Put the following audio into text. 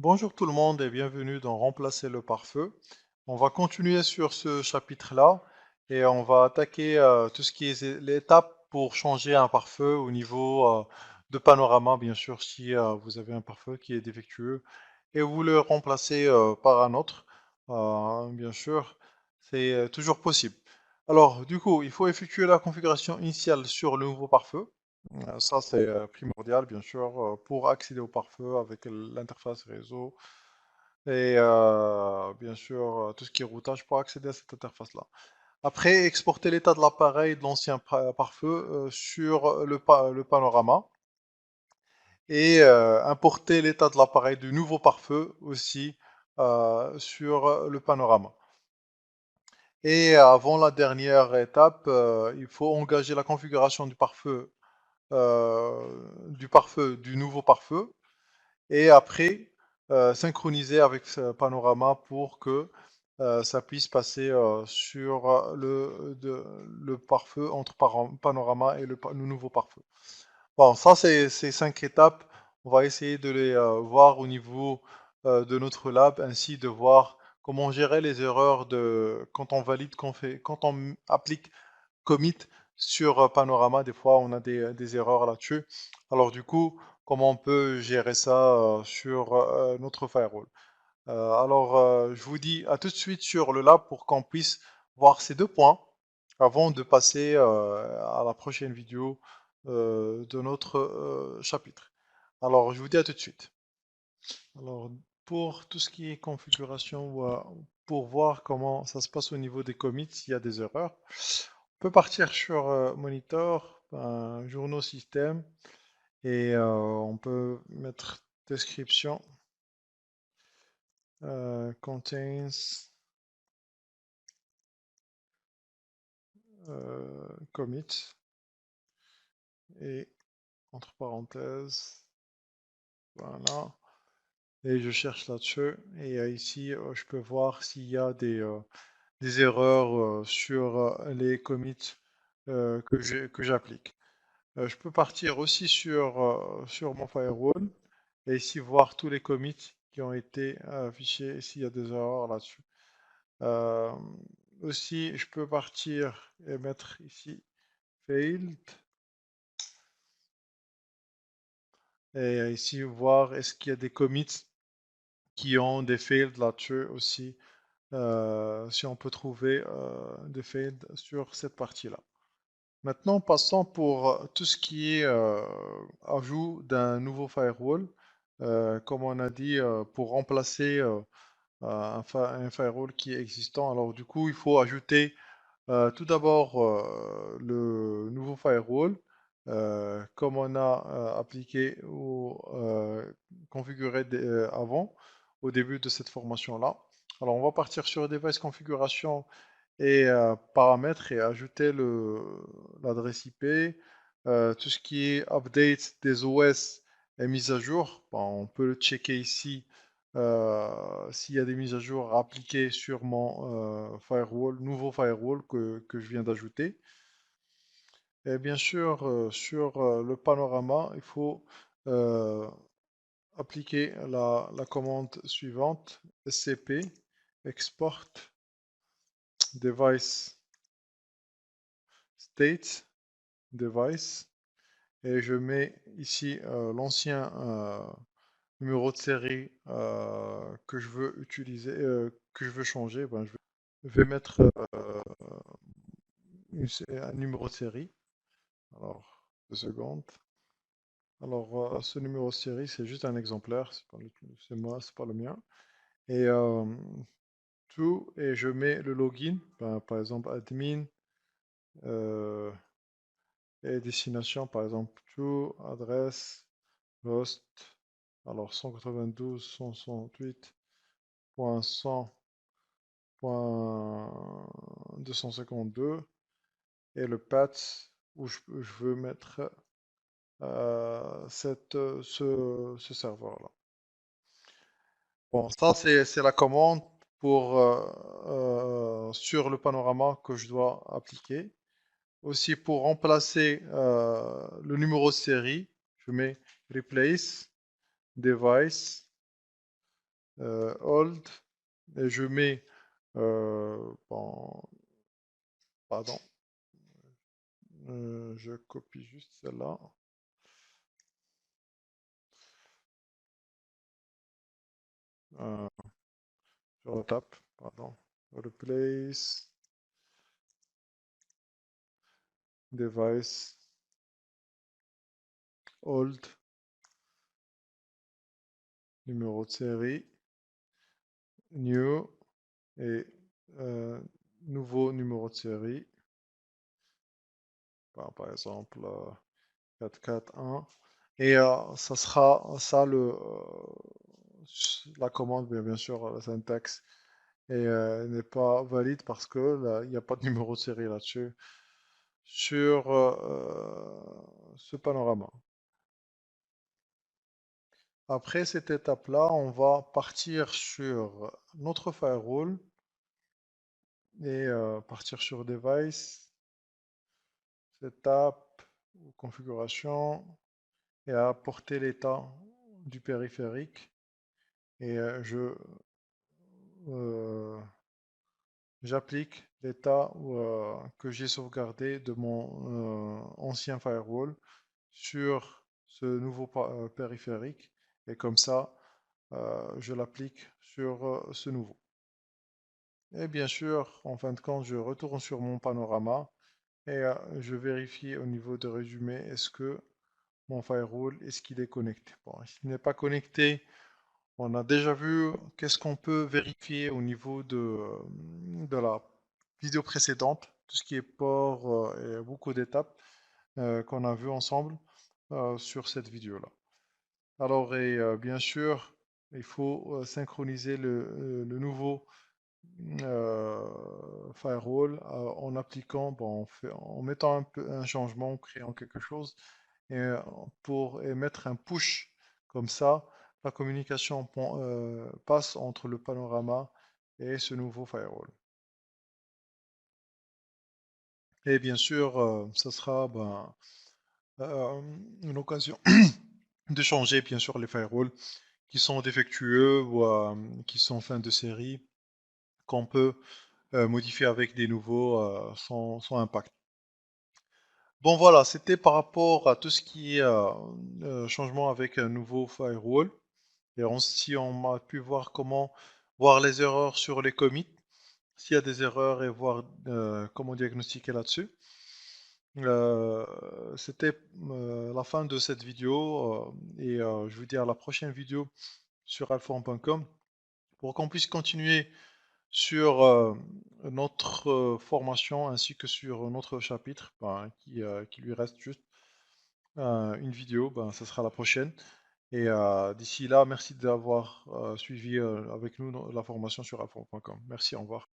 Bonjour tout le monde et bienvenue dans Remplacer le pare-feu. On va continuer sur ce chapitre-là et on va attaquer tout ce qui est l'étape pour changer un pare-feu au niveau de panorama, bien sûr, si vous avez un pare-feu qui est défectueux et vous le remplacez par un autre, bien sûr, c'est toujours possible. Alors, du coup, il faut effectuer la configuration initiale sur le nouveau pare-feu. Ça, c'est primordial, bien sûr, pour accéder au pare-feu avec l'interface réseau et bien sûr, tout ce qui est routage pour accéder à cette interface-là. Après, exporter l'état de l'appareil de l'ancien pare-feu sur le panorama et importer l'état de l'appareil du nouveau pare-feu aussi sur le panorama. Et avant la dernière étape, il faut engager la configuration du pare-feu du nouveau pare-feu et après synchroniser avec ce panorama pour que ça puisse passer sur le pare-feu entre panorama et le nouveau pare-feu. Bon, ça c'est ces 5 étapes, on va essayer de les voir au niveau de notre lab, ainsi de voir comment gérer les erreurs quand on valide, quand on applique commit sur Panorama. Des fois, on a des erreurs là-dessus. Alors du coup, comment on peut gérer ça sur notre firewall? Je vous dis à tout de suite sur le lab pour qu'on puisse voir ces deux points avant de passer à la prochaine vidéo de notre chapitre. Alors, je vous dis à tout de suite. Alors, pour tout ce qui est configuration, pour voir comment ça se passe au niveau des commits, s'il y a des erreurs, on peut partir sur Monitor, journaux système, et on peut mettre description, contains, commit, et entre parenthèses, voilà, et je cherche là-dessus, et ici, je peux voir s'il y a des erreurs sur les commits que j'applique. Je peux partir aussi sur mon firewall et ici voir tous les commits qui ont été affichés s'il y a des erreurs là-dessus. Euh, Aussi, je peux partir et mettre ici failed et ici voir est-ce qu'il y a des commits qui ont des failed là-dessus aussi. Si on peut trouver des failed sur cette partie-là. Maintenant, passons pour tout ce qui est ajout d'un nouveau firewall. Comme on a dit, pour remplacer un firewall qui est existant. Alors du coup, il faut ajouter tout d'abord le nouveau firewall, comme on a appliqué ou configuré avant, au début de cette formation-là. Alors on va partir sur Device Configuration et paramètres et ajouter l'adresse IP, tout ce qui est update des OS et mise à jour. Bon, on peut le checker ici s'il y a des mises à jour appliquées sur mon firewall, nouveau firewall que je viens d'ajouter. Et bien sûr, sur le panorama, il faut euh, appliquer la commande suivante, scp export device state device et je mets ici l'ancien numéro de série que je veux utiliser, que je veux changer. Ben, je vais mettre un numéro de série. Alors, 2 secondes. Alors, ce numéro de série, c'est juste un exemplaire, c'est moi, c'est pas le mien. Et tout, et je mets le login, ben, par exemple admin et destination, par exemple tout, adresse, host, alors 192.168.100.252 et le path où je veux mettre ce serveur-là. Bon, ça c'est la commande pour sur le panorama que je dois appliquer. Aussi pour remplacer le numéro de série, je mets replace device hold, et je mets, bon, pardon, je copie juste celle-là. Euh, je retape, pardon. Replace, device, hold, numéro de série, new, et nouveau numéro de série, par exemple 441, et ça sera ça la commande, bien sûr, la syntaxe n'est pas valide parce que là, il n'y a pas de numéro de série là-dessus sur ce panorama. Après cette étape-là, on va partir sur notre firewall et partir sur Device, Setup, Configuration, et apporter l'état du périphérique. Et euh, j'applique l'état que j'ai sauvegardé de mon ancien firewall sur ce nouveau périphérique. Et comme ça, je l'applique sur ce nouveau. Et bien sûr, en fin de compte, je retourne sur mon panorama et je vérifie au niveau de résumé, est-ce que mon firewall, est-ce qu'il est connecté? Bon, s'il n'est pas connecté, on a déjà vu qu'est-ce qu'on peut vérifier au niveau de la vidéo précédente, tout ce qui est port et beaucoup d'étapes qu'on a vu ensemble sur cette vidéo-là. Alors, et bien sûr, il faut synchroniser le nouveau firewall en appliquant, bon, en mettant un changement, en créant quelque chose, et pour mettre un push comme ça, la communication passe entre le panorama et ce nouveau firewall. Et bien sûr, ça sera une occasion de changer bien sûr les firewalls qui sont défectueux ou qui sont fin de série, qu'on peut modifier avec des nouveaux sans impact. Bon voilà, c'était par rapport à tout ce qui est changement avec un nouveau firewall. Et si on a pu voir comment voir les erreurs sur les commits, s'il y a des erreurs et voir comment diagnostiquer là-dessus. Euh, C'était la fin de cette vidéo et je vous dis à la prochaine vidéo sur alphorn.com pour qu'on puisse continuer sur notre formation ainsi que sur notre chapitre qui lui reste juste une vidéo, ça sera la prochaine. Et d'ici là, merci d'avoir suivi avec nous la formation sur alphorn.com. Merci, au revoir.